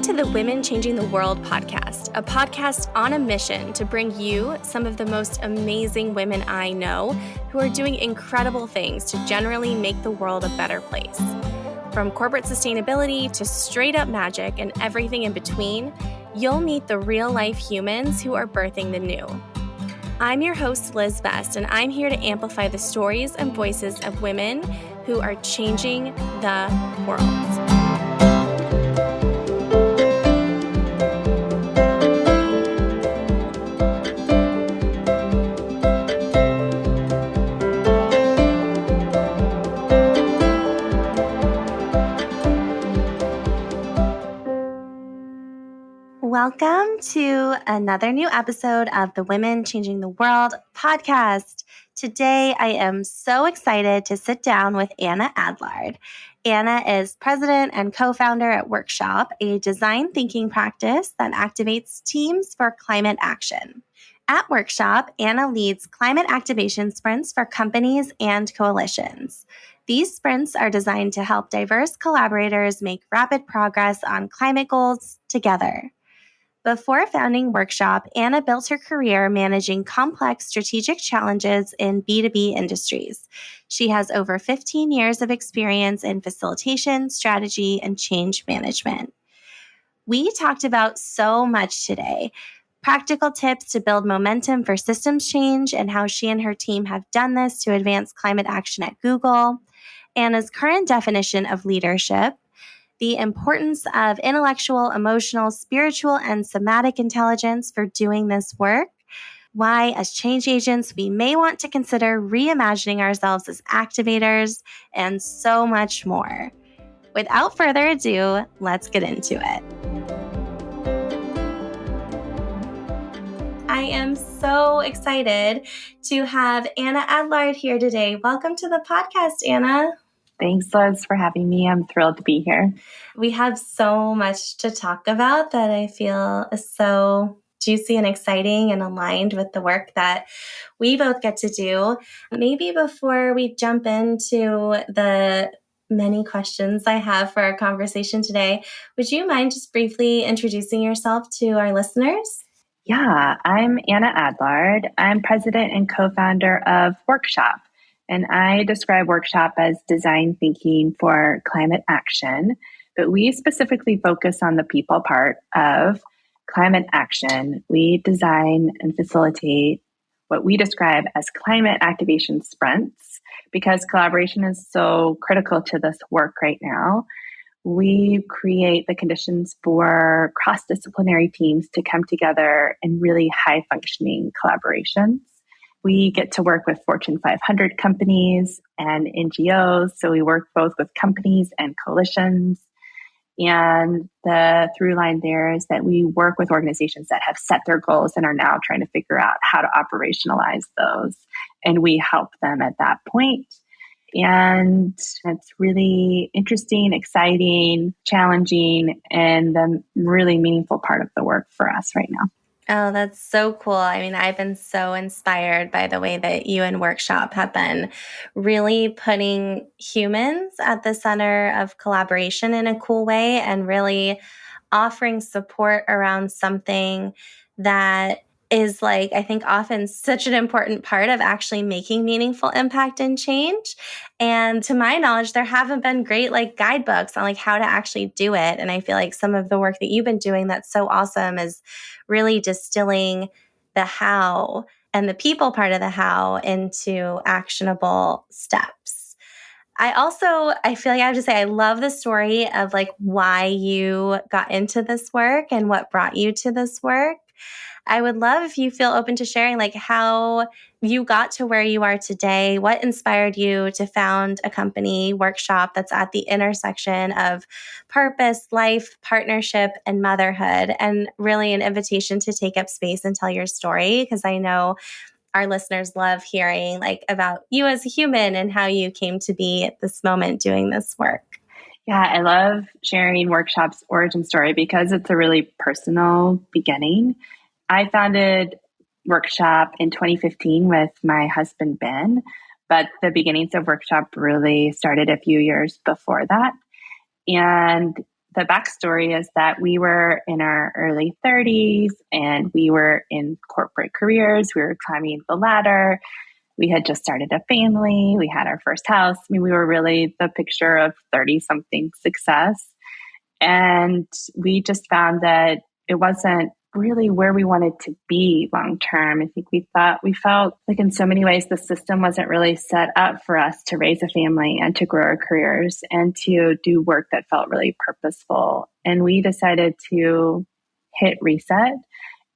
Welcome to the Women Changing the World podcast, a podcast on a mission to bring you some of the most amazing women I know who are doing incredible things to generally make the world a better place. From corporate sustainability to straight up magic and everything in between, you'll meet the real life humans who are birthing the new. I'm your host, Liz Best, and I'm here to amplify the stories and voices of women who are changing the world. Welcome to another new episode of the Women Changing the World podcast. Today, I am so excited to sit down with Anna Adlard. Anna is president and co-founder at Workshop, a design thinking practice that activates teams for climate action. At Workshop, Anna leads climate activation sprints for companies and coalitions. These sprints are designed to help diverse collaborators make rapid progress on climate goals together. Before founding Workshop, Anna built her career managing complex strategic challenges in B2B industries. She has over 15 years of experience in facilitation, strategy, and change management. We talked about so much today. Practical tips to build momentum for systems change and how she and her team have done this to advance climate action at Google. Anna's current definition of leadership, the importance of intellectual, emotional, spiritual, and somatic intelligence for doing this work, why as change agents we may want to consider reimagining ourselves as activators, and so much more. Without further ado, let's get into it. I am so excited to have Anna Adlard here today. Welcome to the podcast, Anna. Thanks, Liz, for having me. I'm thrilled to be here. We have so much to talk about that I feel is so juicy and exciting and aligned with the work that we both get to do. Maybe before we jump into the many questions I have for our conversation today, would you mind just briefly introducing yourself to our listeners? Yeah, I'm Anna Adlard. I'm president and co-founder of Workshop. And I describe Workshop as design thinking for climate action, but we specifically focus on the people part of climate action. We design and facilitate what we describe as climate activation sprints because collaboration is so critical to this work right now. We create the conditions for cross-disciplinary teams to come together in really high-functioning collaborations. We get to work with Fortune 500 companies and NGOs. So we work both with companies and coalitions. And the through line there is that we work with organizations that have set their goals and are now trying to figure out how to operationalize those. And we help them at that point. And it's really interesting, exciting, challenging, and the really meaningful part of the work for us right now. Oh, that's so cool. I mean, I've been so inspired by the way that you and Workshop have been really putting humans at the center of collaboration in a cool way and really offering support around something that is I think often such an important part of actually making meaningful impact and change. And to my knowledge, there haven't been great guidebooks on how to actually do it. And I feel like some of the work that you've been doing that's so awesome is really distilling the how and the people part of the how into actionable steps. I feel like I have to say, I love the story of why you got into this work and what brought you to this work. I would love if you feel open to sharing how you got to where you are today, what inspired you to found a company, Workshop, that's at the intersection of purpose, life, partnership, and motherhood, and really an invitation to take up space and tell your story, because I know our listeners love hearing about you as a human and how you came to be at this moment doing this work. Yeah, I love sharing Workshop's origin story because it's a really personal beginning. I founded Workshop in 2015 with my husband, Ben, but the beginnings of Workshop really started a few years before that. And the backstory is that we were in our early 30s and we were in corporate careers. We were climbing the ladder. We had just started a family. We had our first house. I mean, we were really the picture of 30-something success. And we just found that it wasn't really where we wanted to be long term. I think we felt like in so many ways the system wasn't really set up for us to raise a family and to grow our careers and to do work that felt really purposeful. And we decided to hit reset.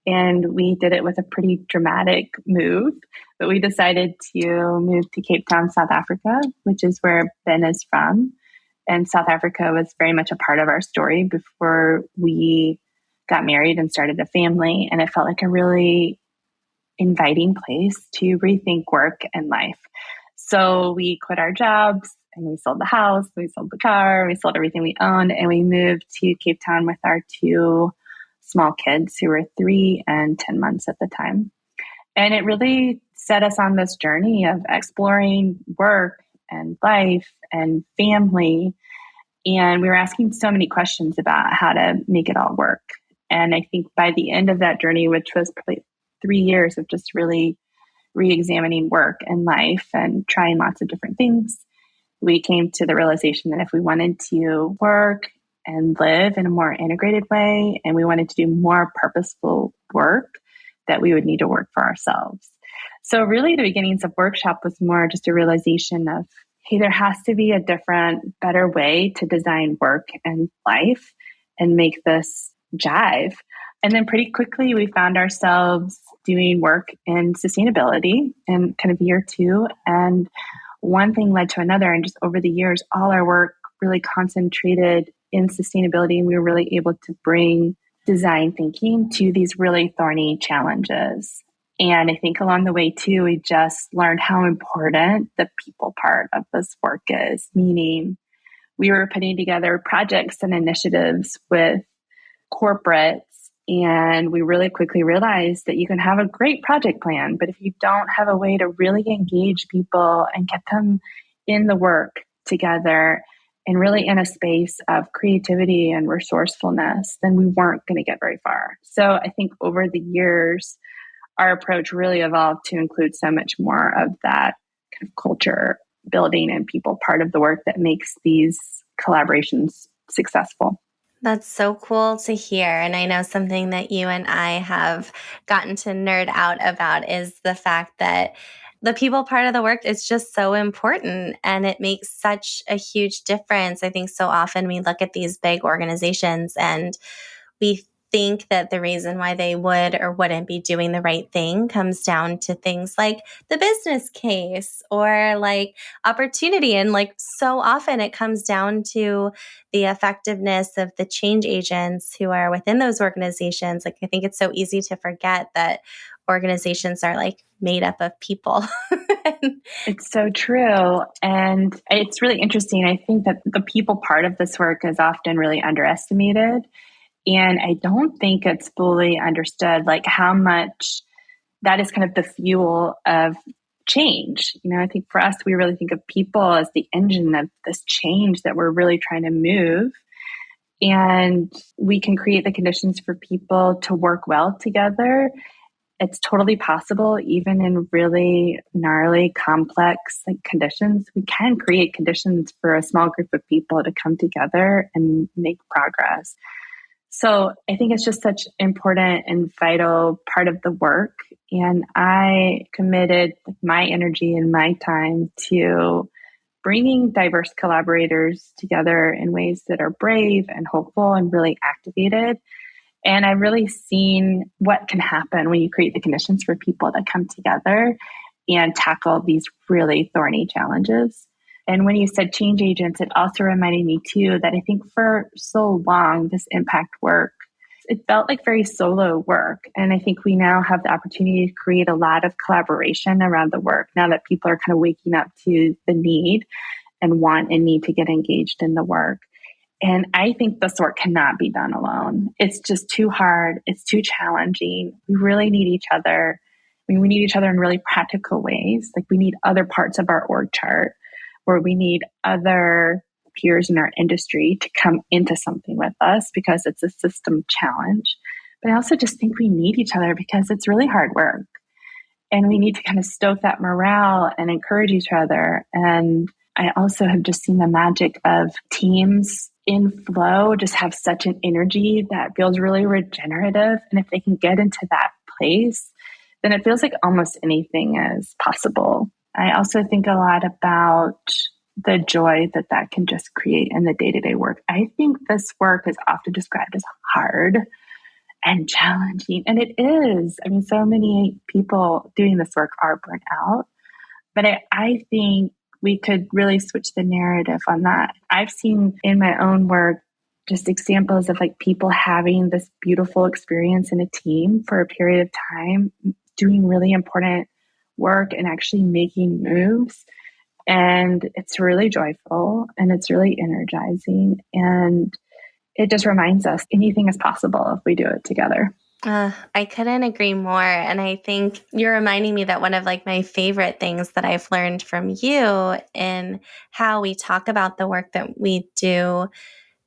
And we did it with a pretty dramatic move. But we decided to move to Cape Town, South Africa, which is where Ben is from. And South Africa was very much a part of our story before we got married and started a family. And it felt like a really inviting place to rethink work and life. So we quit our jobs and we sold the house, we sold the car, we sold everything we owned, and we moved to Cape Town with our two small kids who were 3 and 10 months at the time. And it really set us on this journey of exploring work and life and family. And we were asking so many questions about how to make it all work. And I think by the end of that journey, which was probably 3 years of just really re-examining work and life and trying lots of different things, we came to the realization that if we wanted to work and live in a more integrated way, and we wanted to do more purposeful work, that we would need to work for ourselves. So really the beginnings of Workshop was more just a realization of, hey, there has to be a different, better way to design work and life and make this jive. And then pretty quickly we found ourselves doing work in sustainability in kind of year 2. And one thing led to another. And just over the years, all our work really concentrated in sustainability. And we were really able to bring design thinking to these really thorny challenges. And I think along the way too, we just learned how important the people part of this work is, meaning we were putting together projects and initiatives with corporates. And we really quickly realized that you can have a great project plan, but if you don't have a way to really engage people and get them in the work together and really in a space of creativity and resourcefulness, then we weren't going to get very far. So I think over the years, our approach really evolved to include so much more of that kind of culture building and people part of the work that makes these collaborations successful. That's so cool to hear. And I know something that you and I have gotten to nerd out about is the fact that the people part of the work is just so important and it makes such a huge difference. I think so often we look at these big organizations and we think that the reason why they would or wouldn't be doing the right thing comes down to things like the business case or like opportunity. And like so often it comes down to the effectiveness of the change agents who are within those organizations. Like I think it's so easy to forget that organizations are like made up of people. It's so true. And it's really interesting. I think that the people part of this work is often really underestimated. And I don't think it's fully understood, like how much that is kind of the fuel of change. You know, I think for us, we really think of people as the engine of this change that we're really trying to move. And we can create the conditions for people to work well together. It's totally possible, even in really gnarly, complex conditions. We can create conditions for a small group of people to come together and make progress. So I think it's just such an important and vital part of the work. And I committed my energy and my time to bringing diverse collaborators together in ways that are brave and hopeful and really activated. And I've really seen what can happen when you create the conditions for people to come together and tackle these really thorny challenges. And when you said change agents, it also reminded me too that I think for so long, this impact work, it felt like very solo work. And I think we now have the opportunity to create a lot of collaboration around the work now that people are kind of waking up to the need and want and need to get engaged in the work. And I think this work cannot be done alone. It's just too hard. It's too challenging. We really need each other. I mean, we need each other in really practical ways. Like we need other parts of our org chart, or we need other peers in our industry to come into something with us because it's a system challenge. But I also just think we need each other because it's really hard work. And we need to kind of stoke that morale and encourage each other. And I also have just seen the magic of teams in flow just have such an energy that feels really regenerative. And if they can get into that place, then it feels like almost anything is possible. I also think a lot about the joy that that can just create in the day-to-day work. I think this work is often described as hard and challenging. And it is. I mean, so many people doing this work are burnt out. But I think we could really switch the narrative on that. I've seen in my own work just examples of like people having this beautiful experience in a team for a period of time, doing really important work and actually making moves. And it's really joyful and it's really energizing. And it just reminds us anything is possible if we do it together. I couldn't agree more. And I think you're reminding me that one of like my favorite things that I've learned from you in how we talk about the work that we do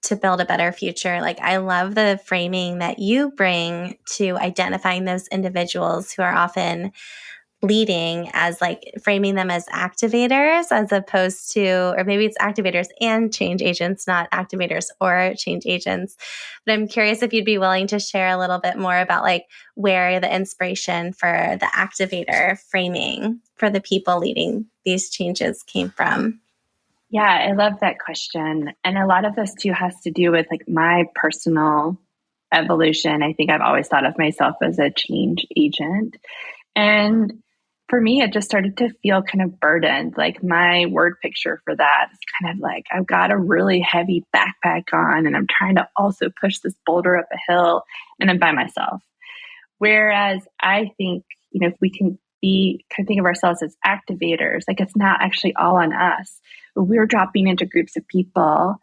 to build a better future. Like, I love the framing that you bring to identifying those individuals who are often leading as like framing them as activators as opposed to, or maybe it's activators and change agents, not activators or change agents. But I'm curious if you'd be willing to share a little bit more about like where the inspiration for the activator framing for the people leading these changes came from. Yeah, I love that question. And a lot of this too has to do with like my personal evolution. I think I've always thought of myself as a change agent. And for me, it just started to feel kind of burdened. Like my word picture for that is kind of like I've got a really heavy backpack on and I'm trying to also push this boulder up a hill and I'm by myself. Whereas I think, if we can think of ourselves as activators, like it's not actually all on us, but we're dropping into groups of people.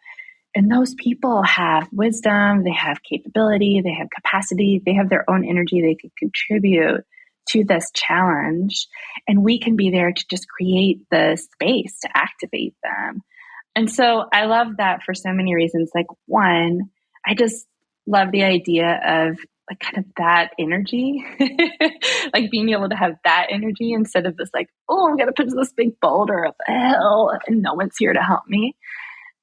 And those people have wisdom, they have capability, they have capacity, they have their own energy they could contribute to this challenge. And we can be there to just create the space to activate them. And so I love that for so many reasons. Like one, I just love the idea of like kind of that energy, like being able to have that energy instead of this like, oh, I'm going to push this big boulder up a hill and no one's here to help me.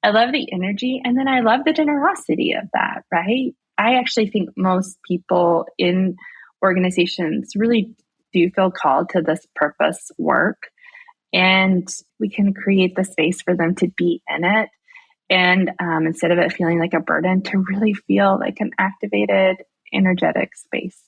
I love the energy. And then I love the generosity of that, right? I actually think most people in organizations really do feel called to this purpose work. And we can create the space for them to be in it. And instead of it feeling like a burden, to really feel like an activated, energetic space.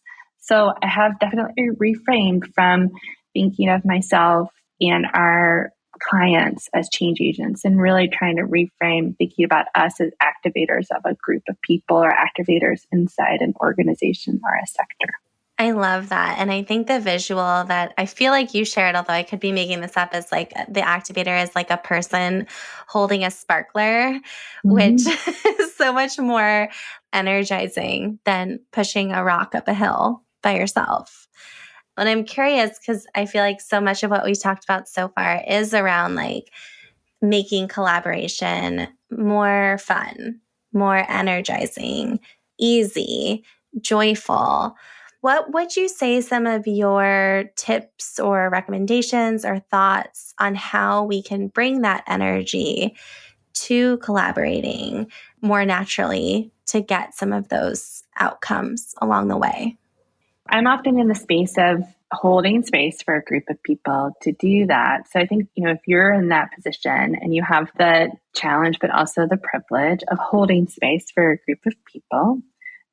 So I have definitely reframed from thinking of myself and our clients as change agents and really trying to reframe thinking about us as activators of a group of people or activators inside an organization or a sector. I love that. And I think the visual that I feel like you shared, although I could be making this up, is like the activator is like a person holding a sparkler, which is so much more energizing than pushing a rock up a hill by yourself. And I'm curious because I feel like so much of what we talked about so far is around like making collaboration more fun, more energizing, easy, joyful. What would you say some of your tips or recommendations or thoughts on how we can bring that energy to collaborating more naturally to get some of those outcomes along the way? I'm often in the space of holding space for a group of people to do that. So I think, if you're in that position and you have the challenge, but also the privilege of holding space for a group of people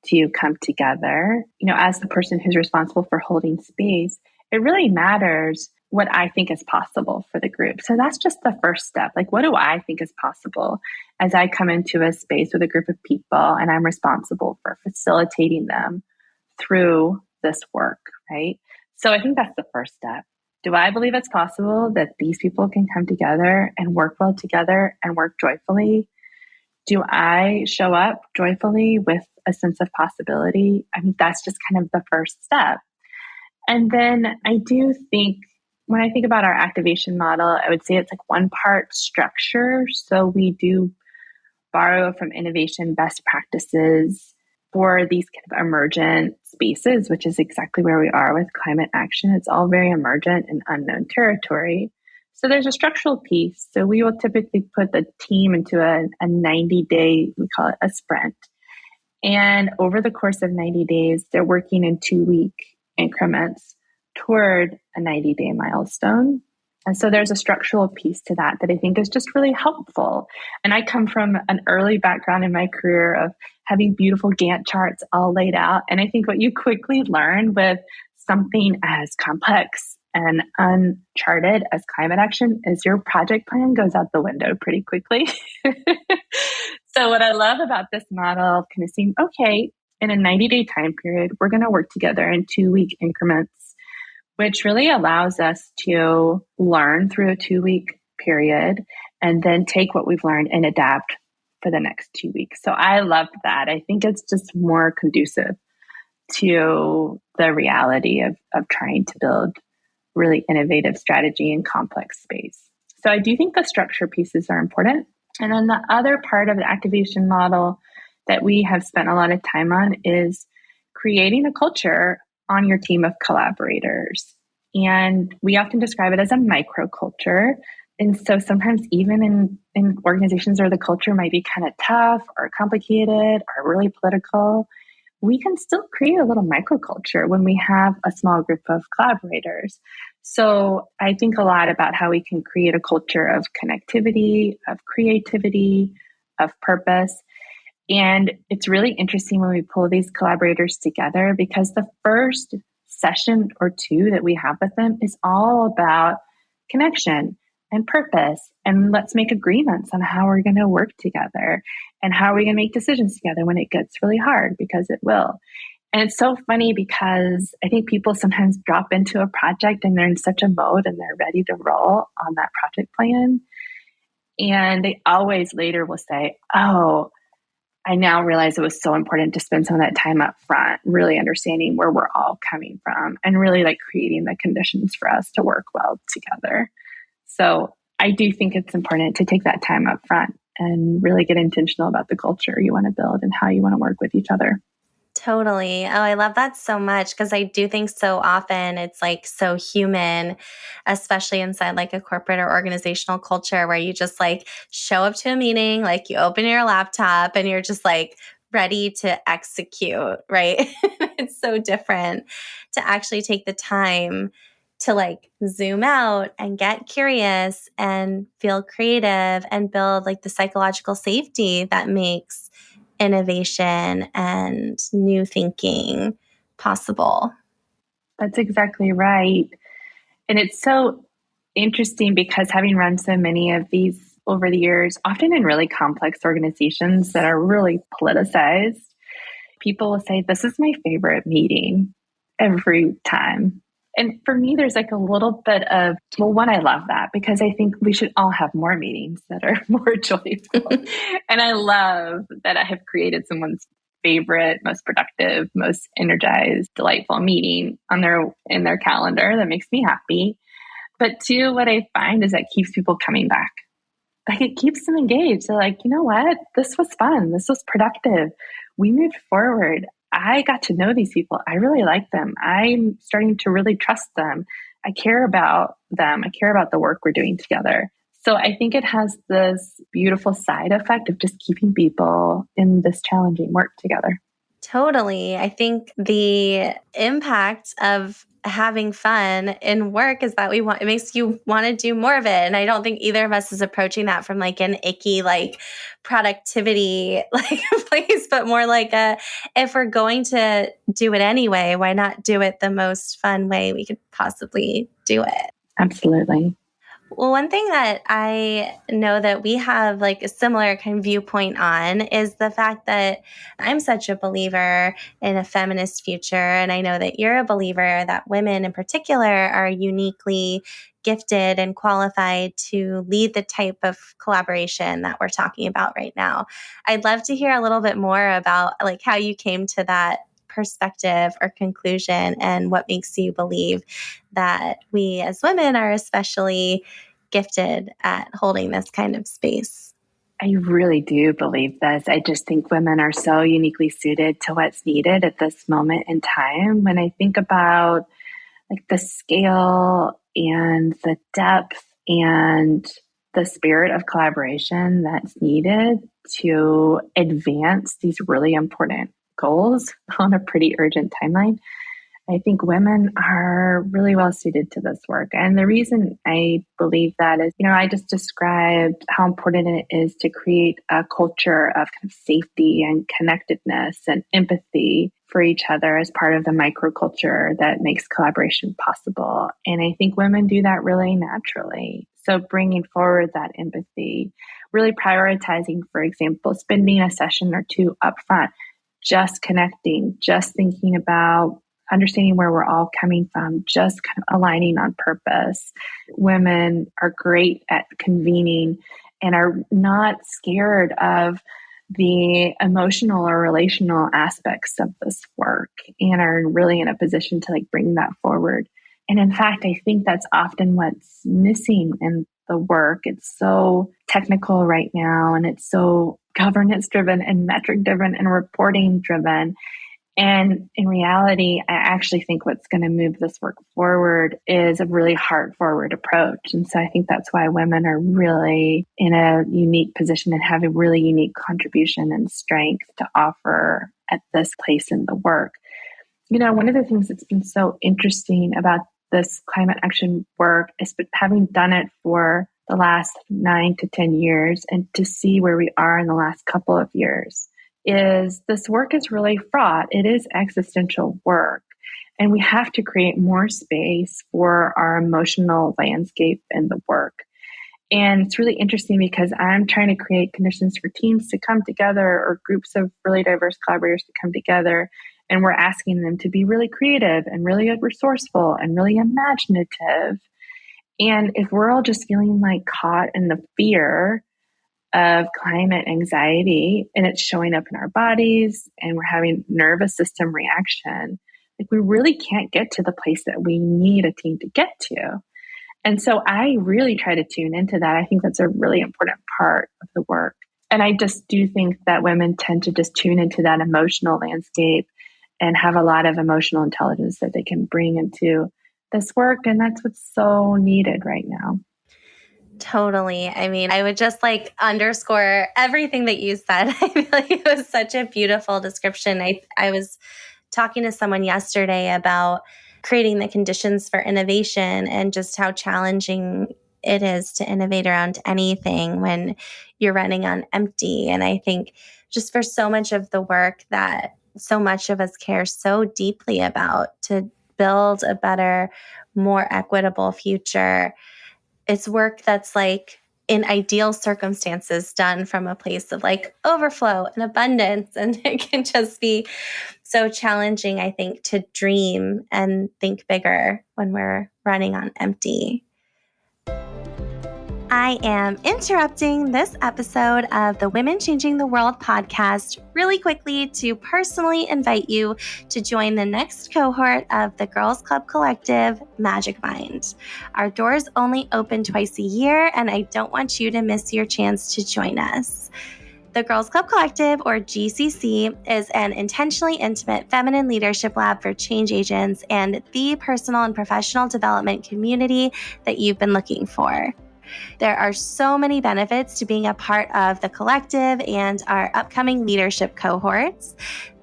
to come together, as the person who's responsible for holding space, it really matters what I think is possible for the group. So that's just the first step. Like, what do I think is possible as I come into a space with a group of people and I'm responsible for facilitating them through this work, right? So I think that's the first step. Do I believe it's possible that these people can come together and work well together and work joyfully? Do I show up joyfully with a sense of possibility? I mean, that's just kind of the first step. And then I do think when I think about our activation model, I would say it's like one part structure. So we do borrow from innovation best practices for these kind of emergent spaces, which is exactly where we are with climate action. It's all very emergent and unknown territory. So there's a structural piece. So we will typically put the team into a 90-day, we call it a sprint. And over the course of 90 days, they're working in 2-week increments toward a 90-day milestone. And so there's a structural piece to that I think is just really helpful. And I come from an early background in my career of having beautiful Gantt charts all laid out. And I think what you quickly learn with something as complex and uncharted as climate action is your project plan goes out the window pretty quickly. So what I love about this model of kind of saying, okay, in a 90-day time period, we're going to work together in 2-week increments, which really allows us to learn through a 2-week period and then take what we've learned and adapt for the next 2 weeks. So I love that. I think it's just more conducive to the reality of trying to build really innovative strategy in complex space. So I do think the structure pieces are important. And then the other part of the activation model that we have spent a lot of time on is creating a culture on your team of collaborators. And we often describe it as a microculture. And so sometimes even in organizations where the culture might be kind of tough or complicated or really political, we can still create a little microculture when we have a small group of collaborators. So I think a lot about how we can create a culture of connectivity, of creativity, of purpose. And it's really interesting when we pull these collaborators together because the first session or two that we have with them is all about connection and purpose. And let's make agreements on how we're going to work together and how are we going to make decisions together when it gets really hard, because it will. And it's so funny because I think people sometimes drop into a project and they're in such a mode and they're ready to roll on that project plan. And they always later will say, oh, I now realize it was so important to spend some of that time up front, really understanding where we're all coming from and really like creating the conditions for us to work well together. So I do think it's important to take that time up front and really get intentional about the culture you want to build and how you want to work with each other. Totally. Oh, I love that so much because I do think so often it's like so human, especially inside like a corporate or organizational culture where you just like show up to a meeting, like you open your laptop and you're just like ready to execute, right? It's so different to actually take the time to like zoom out and get curious and feel creative and build like the psychological safety that makes innovation and new thinking possible. That's exactly right. And it's so interesting because having run so many of these over the years, often in really complex organizations that are really politicized, people will say, this is my favorite meeting every time. And for me, there's like a little bit of, well, one, I love that because I think we should all have more meetings that are more joyful. And I love that I have created someone's favorite, most productive, most energized, delightful meeting in their calendar that makes me happy. But two, what I find is that keeps people coming back. Like it keeps them engaged. They're like, you know what? This was fun. This was productive. We moved forward. I got to know these people. I really like them. I'm starting to really trust them. I care about them. I care about the work we're doing together. So I think it has this beautiful side effect of just keeping people in this challenging work together. Totally. I think the impact of having fun in work is that it makes you want to do more of it. And I don't think either of us is approaching that from like an icky, like productivity, like place, but more like if we're going to do it anyway, why not do it the most fun way we could possibly do it? Absolutely. Well, one thing that I know that we have like a similar kind of viewpoint on is the fact that I'm such a believer in a feminist future. And I know that you're a believer that women in particular are uniquely gifted and qualified to lead the type of collaboration that we're talking about right now. I'd love to hear a little bit more about like how you came to that perspective or conclusion and what makes you believe that we as women are especially gifted at holding this kind of space. I really do believe this. I just think women are so uniquely suited to what's needed at this moment in time. When I think about like the scale and the depth and the spirit of collaboration that's needed to advance these really important goals on a pretty urgent timeline, I think women are really well suited to this work. And the reason I believe that is, I just described how important it is to create a culture of kind of safety and connectedness and empathy for each other as part of the microculture that makes collaboration possible. And I think women do that really naturally. So bringing forward that empathy, really prioritizing, for example, spending a session or two upfront, just connecting, just thinking about understanding where we're all coming from, just kind of aligning on purpose. Women are great at convening and are not scared of the emotional or relational aspects of this work and are really in a position to bring that forward. And in fact, I think that's often what's missing in the work. It's so technical right now, and it's so governance driven and metric driven and reporting driven. And in reality, I actually think what's going to move this work forward is a really heart forward approach. And so I think that's why women are really in a unique position and have a really unique contribution and strength to offer at this place in the work. One of the things that's been so interesting about this climate action work is having done it for the last 9 to 10 years and to see where we are in the last couple of years is this work is really fraught. It is existential work. And we have to create more space for our emotional landscape in the work. And it's really interesting because I'm trying to create conditions for teams to come together or groups of really diverse collaborators to come together. And we're asking them to be really creative and really resourceful and really imaginative. And if we're all just feeling caught in the fear of climate anxiety and it's showing up in our bodies and we're having nervous system reaction, we really can't get to the place that we need a team to get to. And so I really try to tune into that. I think that's a really important part of the work. And I just do think that women tend to just tune into that emotional landscape and have a lot of emotional intelligence that they can bring into this work. And that's what's so needed right now. Totally. I mean, I would just underscore everything that you said. I feel like it was such a beautiful description. I was talking to someone yesterday about creating the conditions for innovation and just how challenging it is to innovate around anything when you're running on empty. And I think just for so much of the work that so much of us care so deeply about to build a better, more equitable future, it's work that's in ideal circumstances done from a place of overflow and abundance. And it can just be so challenging, I think, to dream and think bigger when we're running on empty. I am interrupting this episode of the Women Changing the World podcast really quickly to personally invite you to join the next cohort of the Girls Club Collective, Magic Mind. Our doors only open twice a year, and I don't want you to miss your chance to join us. The Girls Club Collective, or GCC, is an intentionally intimate feminine leadership lab for change agents and the personal and professional development community that you've been looking for. There are so many benefits to being a part of the collective and our upcoming leadership cohorts,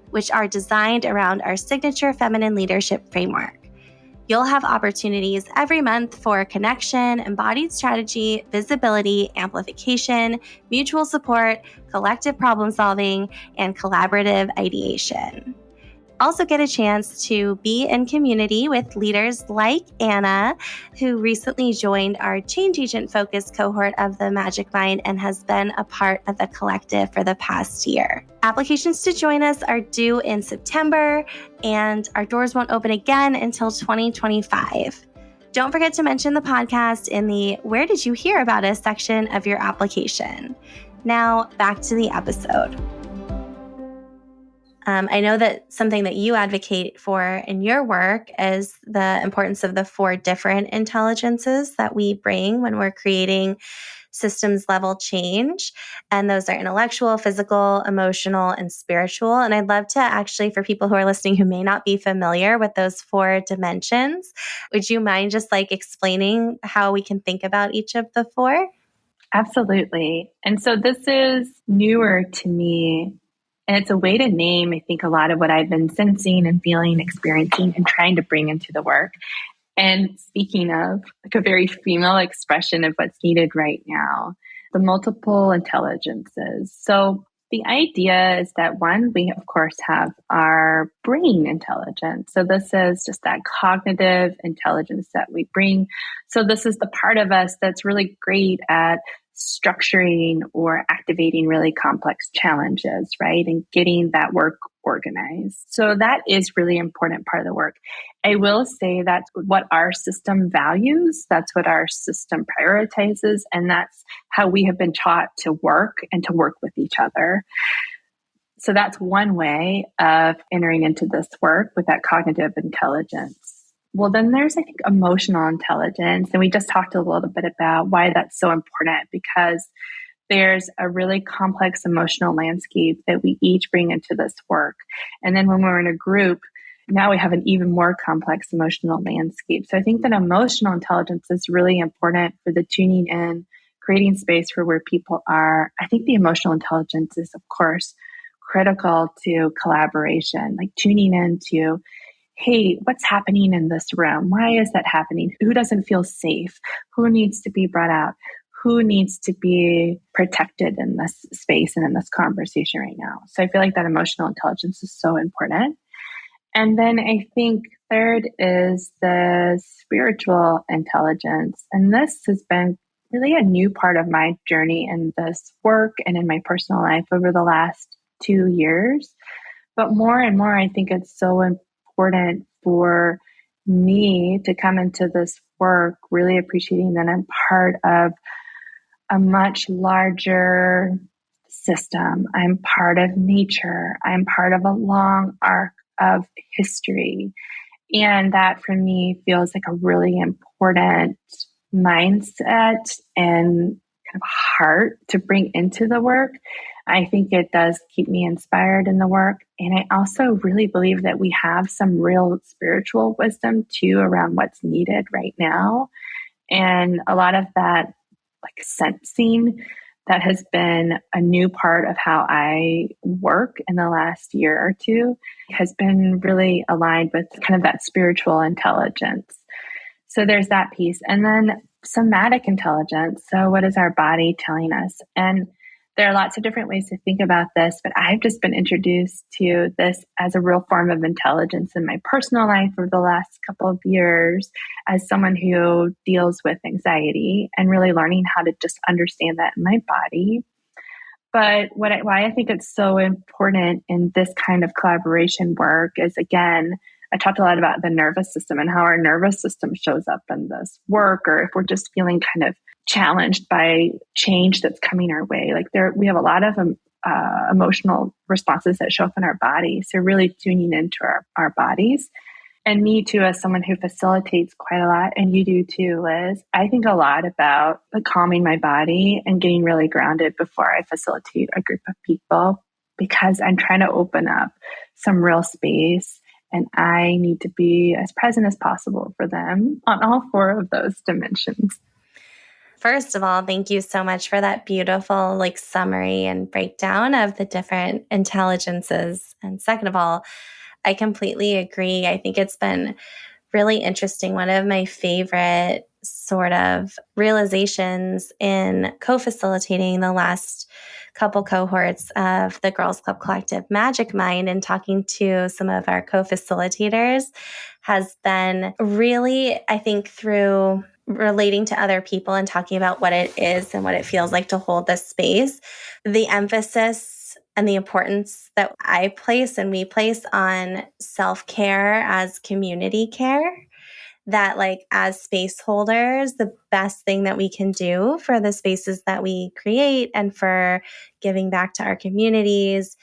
which are designed around our signature feminine leadership framework. You'll have opportunities every month for connection, embodied strategy, visibility, amplification, mutual support, collective problem solving, and collaborative ideation. Also get a chance to be in community with leaders like Anna, who recently joined our change agent focused cohort of the Magic Mind and has been a part of the collective for the past year. Applications to join us are due in September, and our doors won't open again until 2025. Don't forget to mention the podcast in the Where Did You Hear About Us section of your application. Now, back to the episode. I know that something that you advocate for in your work is the importance of the 4 different intelligences that we bring when we're creating systems level change. And those are intellectual, physical, emotional, and spiritual. And I'd love to actually, for people who are listening who may not be familiar with those 4 dimensions, would you mind just like explaining how we can think about each of the 4? Absolutely. And so this is newer to me. And it's a way to name, I think, a lot of what I've been sensing and feeling, experiencing, and trying to bring into the work. And speaking of like a very female expression of what's needed right now, the multiple intelligences. So the idea is that one, we of course have our brain intelligence. So this is just that cognitive intelligence that we bring. So this is the part of us that's really great at structuring or activating really complex challenges, right? And getting that work organized. So that is really important part of the work. I will say that's what our system values. That's what our system prioritizes. And that's how we have been taught to work and to work with each other. So that's one way of entering into this work with that cognitive intelligence. Well, then there's, I think, emotional intelligence. And we just talked a little bit about why that's so important, because there's a really complex emotional landscape that we each bring into this work. And then when we're in a group, now we have an even more complex emotional landscape. So I think that emotional intelligence is really important for the tuning in, creating space for where people are. I think the emotional intelligence is, of course, critical to collaboration, like tuning into, hey, what's happening in this room? Why is that happening? Who doesn't feel safe? Who needs to be brought out? Who needs to be protected in this space and in this conversation right now? So I feel like that emotional intelligence is so important. And then I think third is the spiritual intelligence. And this has been really a new part of my journey in this work and in my personal life over the last 2 years. But more and more, I think it's so important for me to come into this work really appreciating that I'm part of a much larger system. I'm part of nature. I'm part of a long arc of history. And that for me feels like a really important mindset and kind of heart to bring into the work. I think it does keep me inspired in the work. And I also really believe that we have some real spiritual wisdom too around what's needed right now. And a lot of that, like sensing, that has been a new part of how I work in the last year or two, has been really aligned with kind of that spiritual intelligence. So there's that piece. And then somatic intelligence. So what is our body telling us? And there are lots of different ways to think about this, but I've just been introduced to this as a real form of intelligence in my personal life over the last couple of years as someone who deals with anxiety and really learning how to just understand that in my body. But why I think it's so important in this kind of collaboration work is, again, I talked a lot about the nervous system and how our nervous system shows up in this work, or if we're just feeling kind of challenged by change that's coming our way. Like we have a lot of emotional responses that show up in our body. So really tuning into our bodies. And me too, as someone who facilitates quite a lot, and you do too, Liz, I think a lot about calming my body and getting really grounded before I facilitate a group of people, because I'm trying to open up some real space. And I need to be as present as possible for them on all 4 of those dimensions. First of all, thank you so much for that beautiful summary and breakdown of the different intelligences. And second of all, I completely agree. I think it's been really interesting. One of my favorite sort of realizations in co-facilitating the last couple cohorts of the Girls Club Collective Magic Mind and talking to some of our co-facilitators has been really, I think, through relating to other people and talking about what it is and what it feels like to hold this space, the emphasis and the importance that I place and we place on self-care as community care, that as space holders, the best thing that we can do for the spaces that we create and for giving back to our communities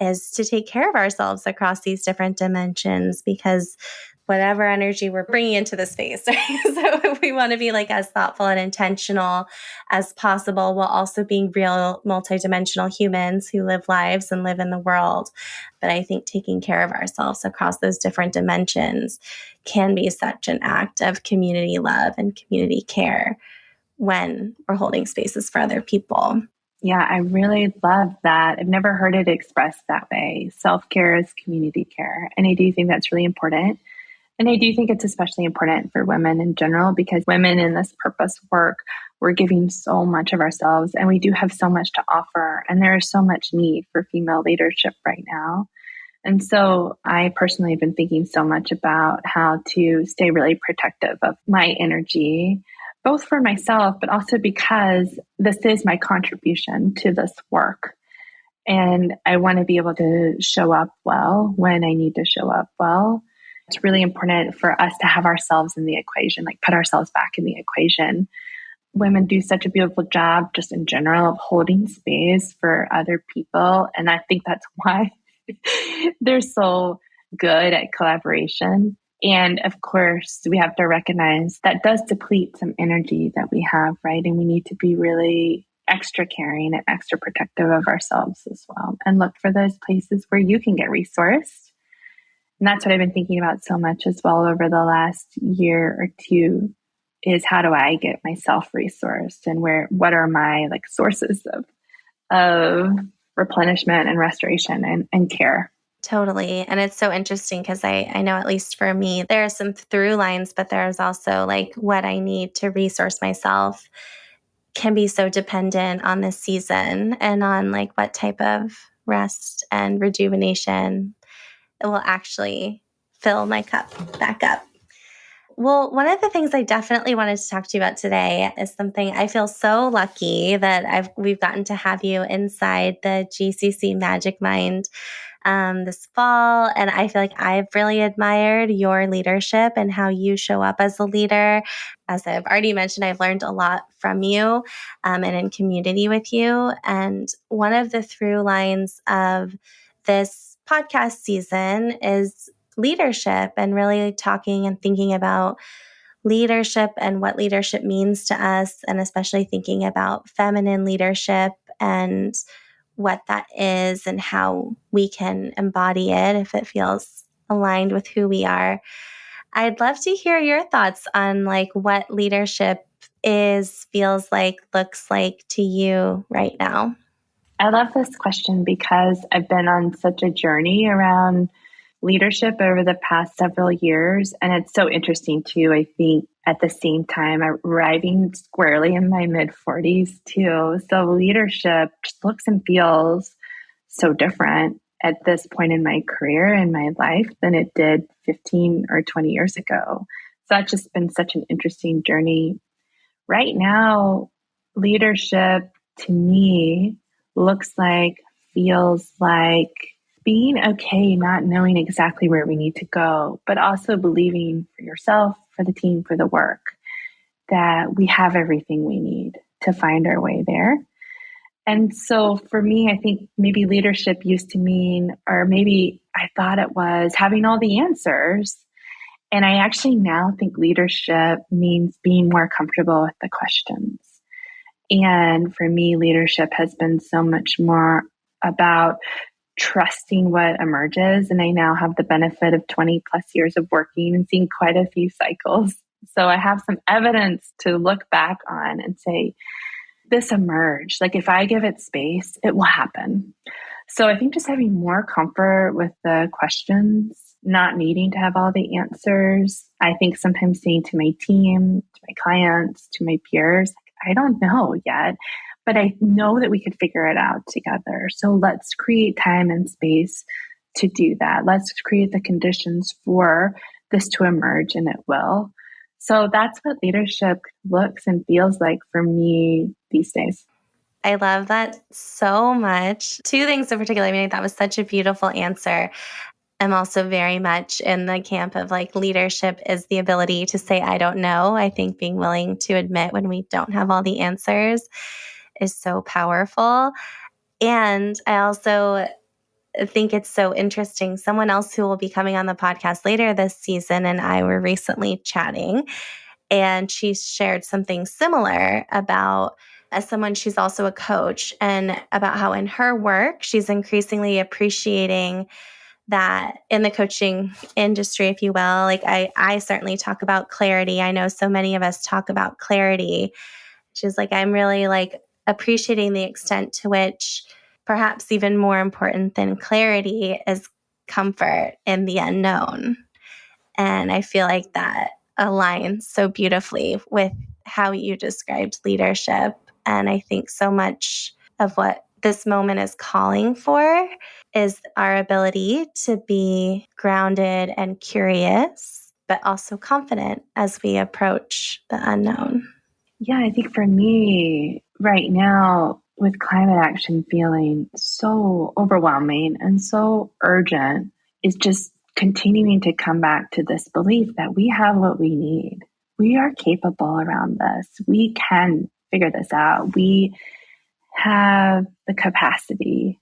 is to take care of ourselves across these different dimensions, because whatever energy we're bringing into the space. Right? So we want to be like as thoughtful and intentional as possible while also being real multidimensional humans who live lives and live in the world. But I think taking care of ourselves across those different dimensions can be such an act of community love and community care when we're holding spaces for other people. Yeah, I really love that. I've never heard it expressed that way. Self-care is community care. And I do think that's really important. And I do think it's especially important for women in general, because women in this purpose work, we're giving so much of ourselves and we do have so much to offer. And there is so much need for female leadership right now. And so I personally have been thinking so much about how to stay really protective of my energy, both for myself, but also because this is my contribution to this work. And I want to be able to show up well when I need to show up well. It's really important for us to have ourselves in the equation, like put ourselves back in the equation. Women do such a beautiful job just in general of holding space for other people. And I think that's why they're so good at collaboration. And of course, we have to recognize that does deplete some energy that we have, right? And we need to be really extra caring and extra protective of ourselves as well, and look for those places where you can get resourced. And that's what I've been thinking about so much as well over the last year or two, is how do I get myself resourced, and what are my like sources of replenishment and restoration and care. Totally. And it's so interesting because I know, at least for me, there are some through lines, but there's also like what I need to resource myself can be so dependent on this season and on like what type of rest and rejuvenation it will actually fill my cup back up. Well, one of the things I definitely wanted to talk to you about today is something I feel so lucky that we've gotten to have you inside the GCC Magic Mind this fall. And I feel like I've really admired your leadership and how you show up as a leader. As I've already mentioned, I've learned a lot from you and in community with you. And one of the through lines of this podcast season is leadership, and really talking and thinking about leadership and what leadership means to us, and especially thinking about feminine leadership and what that is and how we can embody it if it feels aligned with who we are. I'd love to hear your thoughts on like what leadership is, feels like, looks like to you right now. I love this question because I've been on such a journey around leadership over the past several years. And it's so interesting too. I think at the same time, I'm arriving squarely in my mid 40s too. So leadership just looks and feels so different at this point in my career and my life than it did 15 or 20 years ago. So that's just been such an interesting journey. Right now, leadership to me looks like, feels like being okay, not knowing exactly where we need to go, but also believing for yourself, for the team, for the work, that we have everything we need to find our way there. And so for me, I think maybe leadership used to mean, or maybe I thought it was having all the answers. And I actually now think leadership means being more comfortable with the questions. And for me, leadership has been so much more about trusting what emerges. And I now have the benefit of 20 plus years of working and seeing quite a few cycles. So I have some evidence to look back on and say, this emerged. Like if I give it space, it will happen. So I think just having more comfort with the questions, not needing to have all the answers. I think sometimes saying to my team, to my clients, to my peers, I don't know yet, but I know that we could figure it out together. So let's create time and space to do that. Let's create the conditions for this to emerge, and it will. So that's what leadership looks and feels like for me these days. I love that so much. Two things in particular. I mean, that was such a beautiful answer. I'm also very much in the camp of like leadership is the ability to say, I don't know. I think being willing to admit when we don't have all the answers is so powerful. And I also think it's so interesting. Someone else who will be coming on the podcast later this season and I were recently chatting, and she shared something similar about, as someone, she's also a coach, and about how in her work, she's increasingly appreciating that in the coaching industry, if you will. Like I certainly talk about clarity. I know so many of us talk about clarity. She's like, I'm really like appreciating the extent to which perhaps even more important than clarity is comfort in the unknown. And I feel like that aligns so beautifully with how you described leadership. And I think so much of what this moment is calling for is our ability to be grounded and curious, but also confident as we approach the unknown. Yeah, I think for me right now, with climate action feeling so overwhelming and so urgent, is just continuing to come back to this belief that we have what we need. We are capable around this. We can figure this out. We have the capacity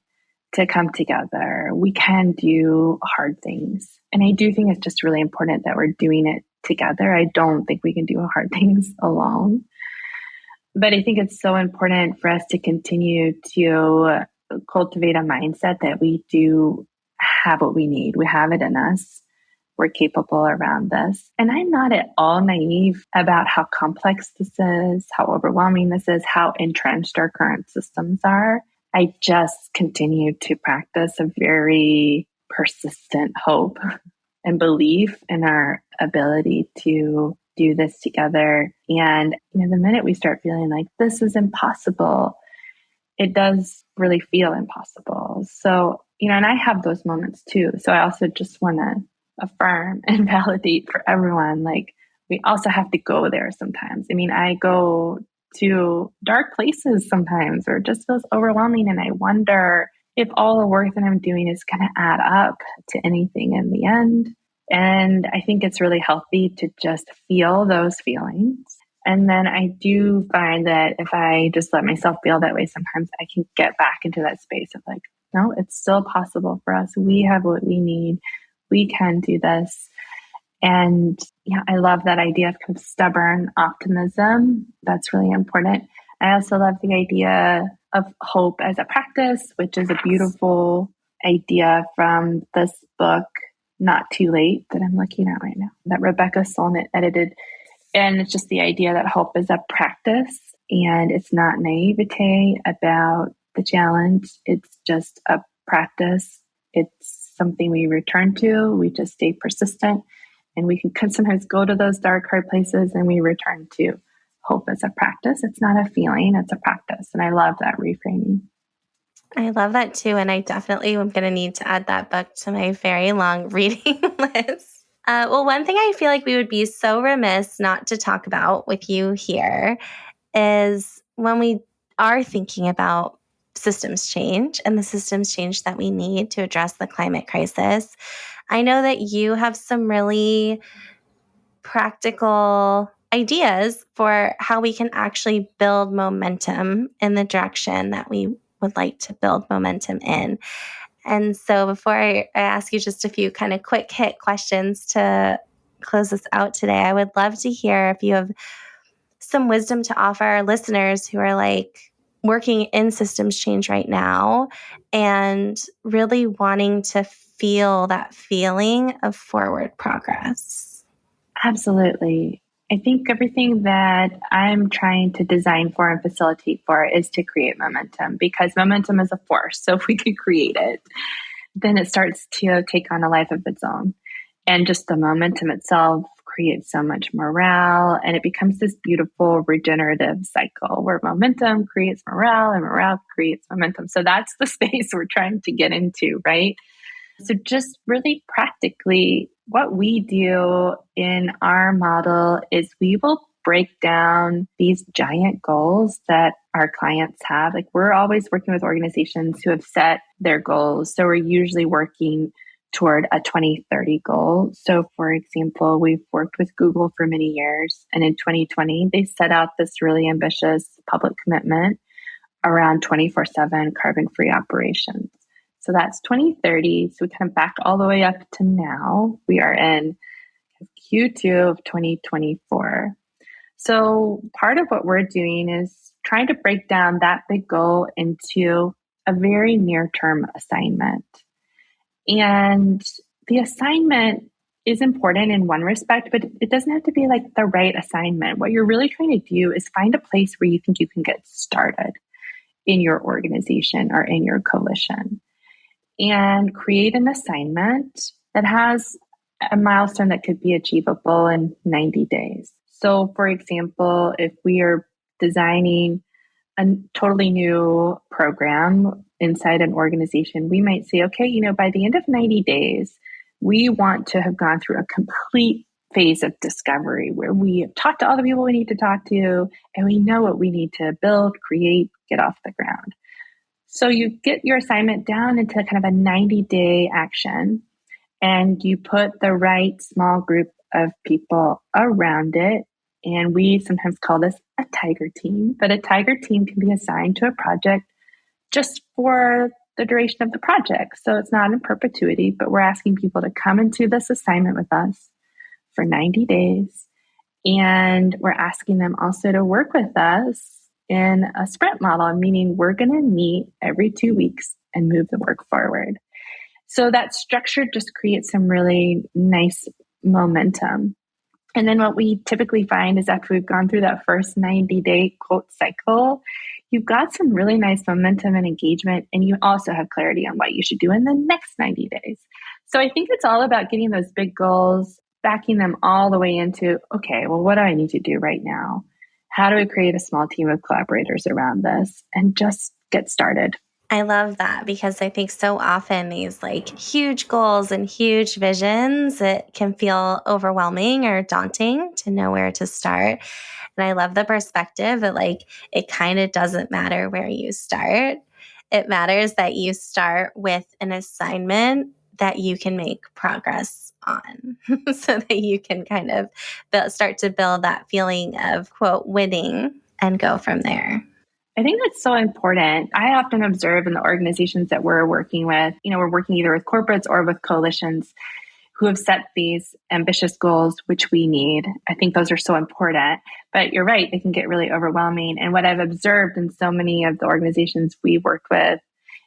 to come together. We can do hard things. And I do think it's just really important that we're doing it together. I don't think we can do hard things alone. But I think it's so important for us to continue to cultivate a mindset that we do have what we need. We have it in us. We're capable around this. And I'm not at all naive about how complex this is, how overwhelming this is, how entrenched our current systems are. I just continue to practice a very persistent hope and belief in our ability to do this together. And the minute we start feeling like this is impossible, it does really feel impossible. So, and I have those moments too. So I also just want to affirm and validate for everyone, like, we also have to go there sometimes. I go to dark places sometimes, or it just feels overwhelming. And I wonder if all the work that I'm doing is going to add up to anything in the end. And I think it's really healthy to just feel those feelings. And then I do find that if I just let myself feel that way, sometimes I can get back into that space of like, no, it's still possible for us. We have what we need. We can do this. And I love that idea of kind of stubborn optimism. That's really important. I also love the idea of hope as a practice, which is a beautiful idea from this book, Not Too Late, that I'm looking at right now, that Rebecca Solnit edited. And it's just the idea that hope is a practice, and it's not naivete about the challenge. It's just a practice. It's something we return to. We just stay persistent, and we can sometimes go to those dark, hard places, and we return to hope as a practice. It's not a feeling, it's a practice. And I love that reframing. I love that too. And I definitely am going to need to add that book to my very long reading list. Well, one thing I feel like we would be so remiss not to talk about with you here is when we are thinking about systems change and the systems change that we need to address the climate crisis. I know that you have some really practical ideas for how we can actually build momentum in the direction that we would like to build momentum in. And so before I ask you just a few kind of quick hit questions to close us out today, I would love to hear if you have some wisdom to offer our listeners who are like working in systems change right now and really wanting to feel that feeling of forward progress. Absolutely. I think everything that I'm trying to design for and facilitate for is to create momentum, because momentum is a force. So if we could create it, then it starts to take on a life of its own. And just the momentum itself creates so much morale, and it becomes this beautiful regenerative cycle where momentum creates morale and morale creates momentum. So that's the space we're trying to get into, right? So just really practically, what we do in our model is we will break down these giant goals that our clients have. Like, we're always working with organizations who have set their goals. So we're usually working toward a 2030 goal. So for example, we've worked with Google for many years. And in 2020, they set out this really ambitious public commitment around 24/7 carbon-free operations. So that's 2030. So we kind of back all the way up to now. We are in Q2 of 2024. So part of what we're doing is trying to break down that big goal into a very near-term assignment. And the assignment is important in one respect, but it doesn't have to be like the right assignment. What you're really trying to do is find a place where you think you can get started in your organization or in your coalition and create an assignment that has a milestone that could be achievable in 90 days. So, for example, if we are designing a totally new program inside an organization, we might say, okay, by the end of 90 days, we want to have gone through a complete phase of discovery where we have talked to all the people we need to talk to, and we know what we need to build, create, get off the ground. So you get your assignment down into kind of a 90-day action, and you put the right small group of people around it. And we sometimes call this a tiger team, but a tiger team can be assigned to a project just for the duration of the project. So it's not in perpetuity, but we're asking people to come into this assignment with us for 90 days. And we're asking them also to work with us in a sprint model, meaning we're going to meet every 2 weeks and move the work forward. So that structure just creates some really nice momentum. And then what we typically find is after we've gone through that first 90-day quote cycle, you've got some really nice momentum and engagement, and you also have clarity on what you should do in the next 90 days. So I think it's all about getting those big goals, backing them all the way into, okay, well, what do I need to do right now? How do I create a small team of collaborators around this and just get started? I love that because I think so often these like huge goals and huge visions, it can feel overwhelming or daunting to know where to start. And I love the perspective that like it kind of doesn't matter where you start. It matters that you start with an assignment that you can make progress on so that you can kind of start to build that feeling of, quote, winning and go from there. I think that's so important. I often observe in the organizations that we're working with, we're working either with corporates or with coalitions who have set these ambitious goals, which we need. I think those are so important. But you're right, they can get really overwhelming. And what I've observed in so many of the organizations we've worked with,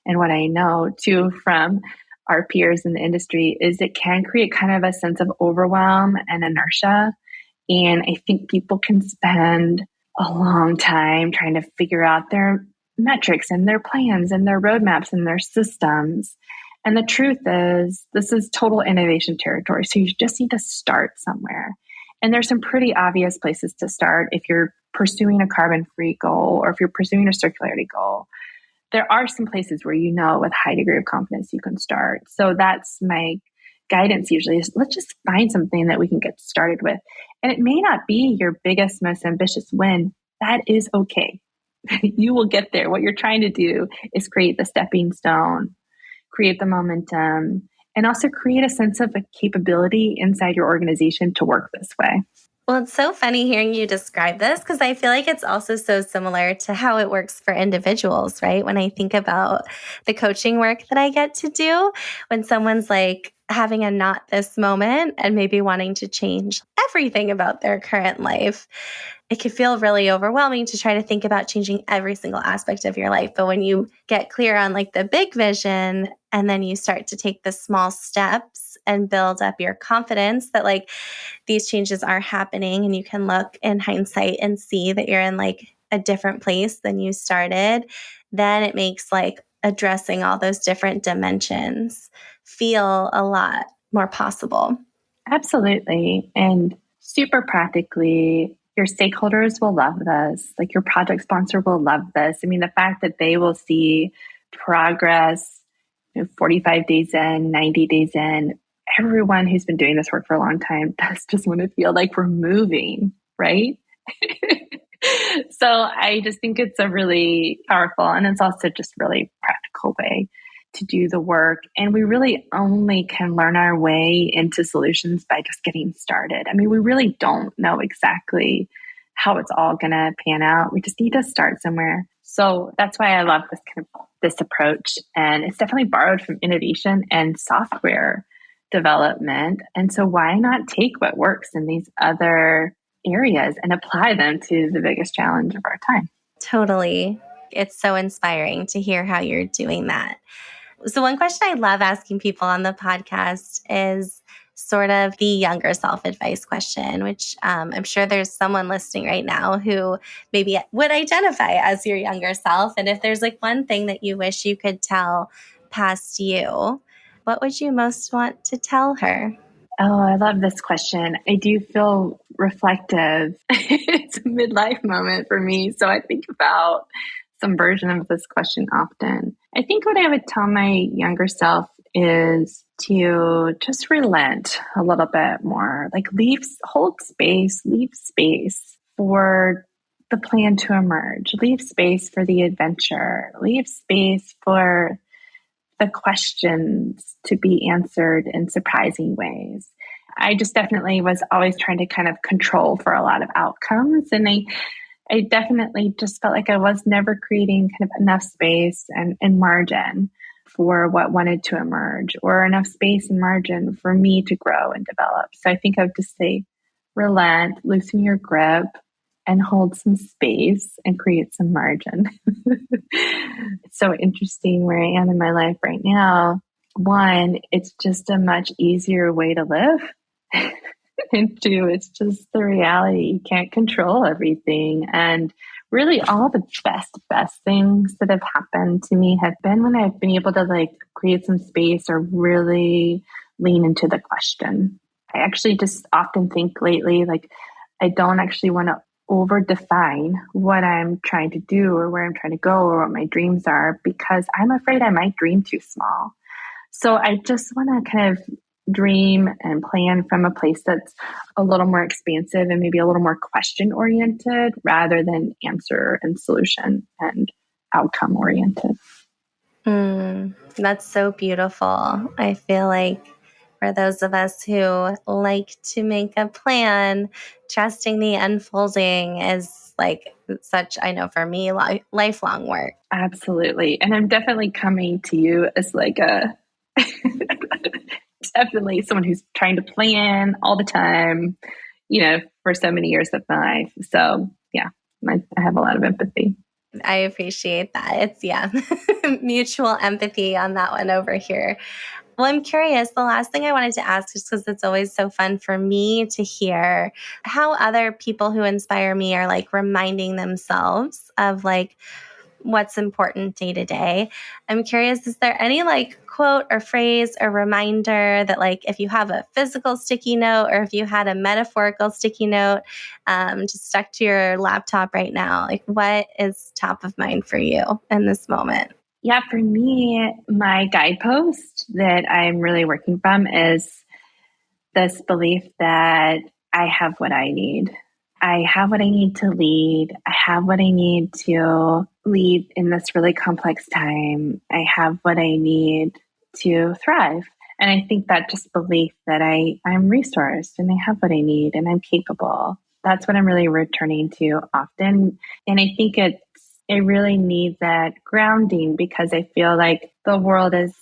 and what I know too from our peers in the industry, is it can create kind of a sense of overwhelm and inertia. And I think people can spend a long time trying to figure out their metrics and their plans and their roadmaps and their systems. And the truth is, this is total innovation territory. So you just need to start somewhere. And there's some pretty obvious places to start if you're pursuing a carbon-free goal or if you're pursuing a circularity goal. There are some places where with high degree of confidence you can start. So that's my guidance usually is let's just find something that we can get started with. And it may not be your biggest, most ambitious win. That is okay. You will get there. What you're trying to do is create the stepping stone, create the momentum, and also create a sense of a capability inside your organization to work this way. Well, it's so funny hearing you describe this because I feel like it's also so similar to how it works for individuals, right? When I think about the coaching work that I get to do, when someone's like having a not this moment and maybe wanting to change everything about their current life, it can feel really overwhelming to try to think about changing every single aspect of your life. But when you get clear on like the big vision and then you start to take the small steps and build up your confidence that like these changes are happening and you can look in hindsight and see that you're in like a different place than you started, then it makes like addressing all those different dimensions feel a lot more possible. Absolutely. And super practically, your stakeholders will love this. Like your project sponsor will love this. I mean, the fact that they will see progress 45 days in, 90 days in, everyone who's been doing this work for a long time does just want to feel like we're moving, right? So I just think it's a really powerful, and it's also just really practical way to do the work. And we really only can learn our way into solutions by just getting started. I mean, we really don't know exactly how it's all going to pan out. We just need to start somewhere. So that's why I love this kind of this approach, and it's definitely borrowed from innovation and software development. And so why not take what works in these other areas and apply them to the biggest challenge of our time? Totally. It's so inspiring to hear how you're doing that. So, one question I love asking people on the podcast is sort of the younger self advice question, which I'm sure there's someone listening right now who maybe would identify as your younger self. And if there's like one thing that you wish you could tell past you, what would you most want to tell her? Oh, I love this question. I do feel reflective. It's a midlife moment for me. So I think about some version of this question often. I think what I would tell my younger self is to just relent a little bit more, like hold space, leave space for the plan to emerge, leave space for the adventure, leave space for the questions to be answered in surprising ways. I just definitely was always trying to kind of control for a lot of outcomes. And I definitely just felt like I was never creating kind of enough space and margin for what wanted to emerge, or enough space and margin for me to grow and develop. So I think I would just say, relent, loosen your grip, and hold some space and create some margin. It's so interesting where I am in my life right now. One, it's just a much easier way to live. And two, it's just the reality. You can't control everything. And really all the best things that have happened to me have been when I've been able to like create some space or really lean into the question. I actually just often think lately, like, I don't actually want to over define what I'm trying to do or where I'm trying to go or what my dreams are, because I'm afraid I might dream too small. So I just want to kind of dream and plan from a place that's a little more expansive and maybe a little more question oriented rather than answer and solution and outcome oriented. That's so beautiful. I feel like for those of us who like to make a plan, trusting the unfolding is like such, I know for me, lifelong work. Absolutely. And I'm definitely coming to you as like a definitely someone who's trying to plan all the time, for so many years of my life. So yeah, I have a lot of empathy. I appreciate that. It's mutual empathy on that one over here. Well, I'm curious. The last thing I wanted to ask, just because it's always so fun for me to hear how other people who inspire me are like reminding themselves of like what's important day to day. I'm curious, is there any like quote or phrase or reminder that like if you have a physical sticky note or if you had a metaphorical sticky note just stuck to your laptop right now, like what is top of mind for you in this moment? Yeah, for me, my guidepost that I'm really working from is this belief that I have what I need. I have what I need to lead. I have what I need to lead in this really complex time. I have what I need to thrive. And I think that just belief that I'm resourced and I have what I need and I'm capable. That's what I'm really returning to often. And I think I really need that grounding because I feel like the world is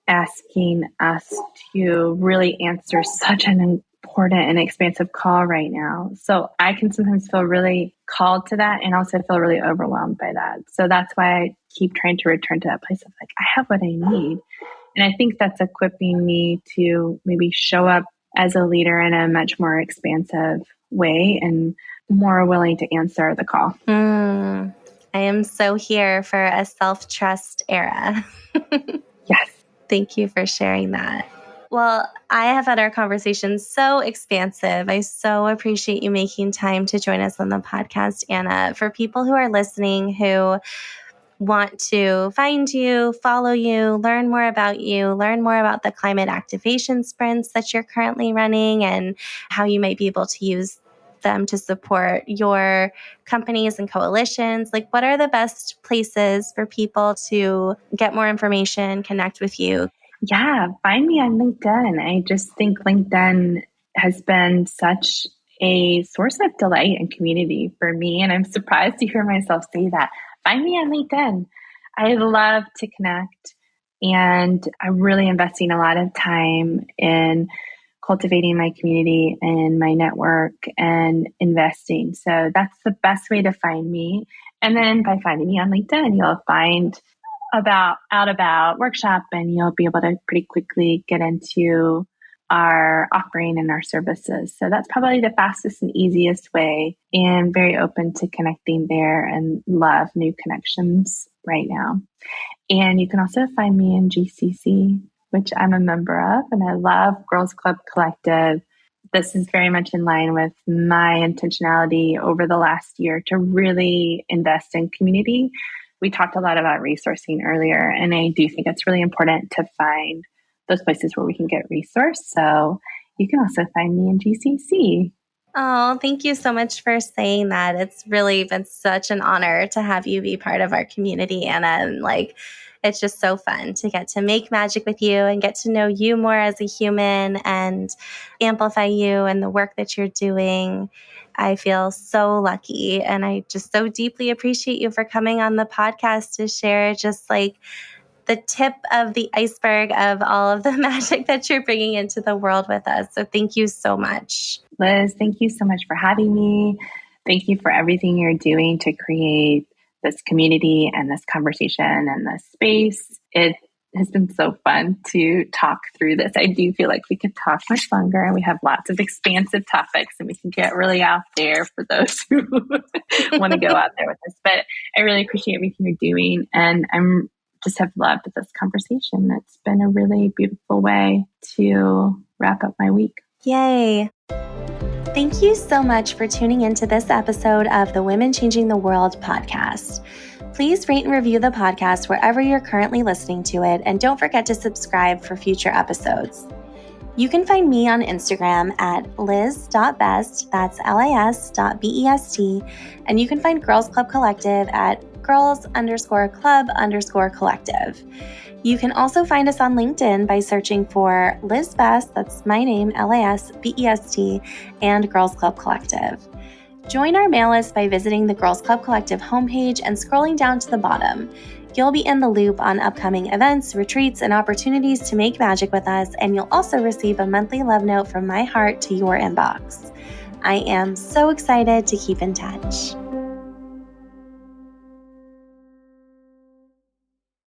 asking us to really answer such an important and expansive call right now. So I can sometimes feel really called to that and also feel really overwhelmed by that. So that's why I keep trying to return to that place of like, I have what I need. And I think that's equipping me to maybe show up as a leader in a much more expansive way and more willing to answer the call. I am so here for a self-trust era. Yes. Thank you for sharing that. Well, I have had our conversation so expansive. I so appreciate you making time to join us on the podcast, Anna. For people who are listening who want to find you, follow you, learn more about the climate activation sprints that you're currently running and how you might be able to use them to support your companies and coalitions, like what are the best places for people to get more information, connect with you? Yeah, find me on LinkedIn. I just think LinkedIn has been such a source of delight and community for me. And I'm surprised to hear myself say that. Find me on LinkedIn. I love to connect, and I'm really investing a lot of time in cultivating my community and my network and investing. So that's the best way to find me. And then by finding me on LinkedIn, you'll find about workshop, and you'll be able to pretty quickly get into our offering and our services. So that's probably the fastest and easiest way, and very open to connecting there and love new connections right now. And you can also find me in GCC, which I'm a member of, and I love Girls Club Collective. This is very much in line with my intentionality over the last year to really invest in community. We talked a lot about resourcing earlier, and I do think it's really important to find those places where we can get resource. So you can also find me in GCC. Oh, thank you so much for saying that. It's really been such an honor to have you be part of our community, Anna. And it's just so fun to get to make magic with you and get to know you more as a human and amplify you and the work that you're doing. I feel so lucky, and I just so deeply appreciate you for coming on the podcast to share just the tip of the iceberg of all of the magic that you're bringing into the world with us. So thank you so much. Liz, thank you so much for having me. Thank you for everything you're doing to create this community and this conversation and this space. It has been so fun to talk through this. I do feel like we could talk much longer, and we have lots of expansive topics, and we can get really out there for those who want to go out there with us. But I really appreciate everything you're doing, and I'm just have loved this conversation. It's been a really beautiful way to wrap up my week. Yay. Thank you so much for tuning into this episode of the Women Changing the World podcast. Please rate and review the podcast wherever you're currently listening to it, and don't forget to subscribe for future episodes. You can find me on Instagram at liz.best, that's lis.best, and you can find Girls Club Collective at girls_club_collective. You can also find us on LinkedIn by searching for Liz Best, that's my name, LASBEST, and Girls Club Collective. Join our mail list by visiting the Girls Club Collective homepage and scrolling down to the bottom. You'll be in the loop on upcoming events, retreats, and opportunities to make magic with us, and you'll also receive a monthly love note from my heart to your inbox. I am so excited to keep in touch.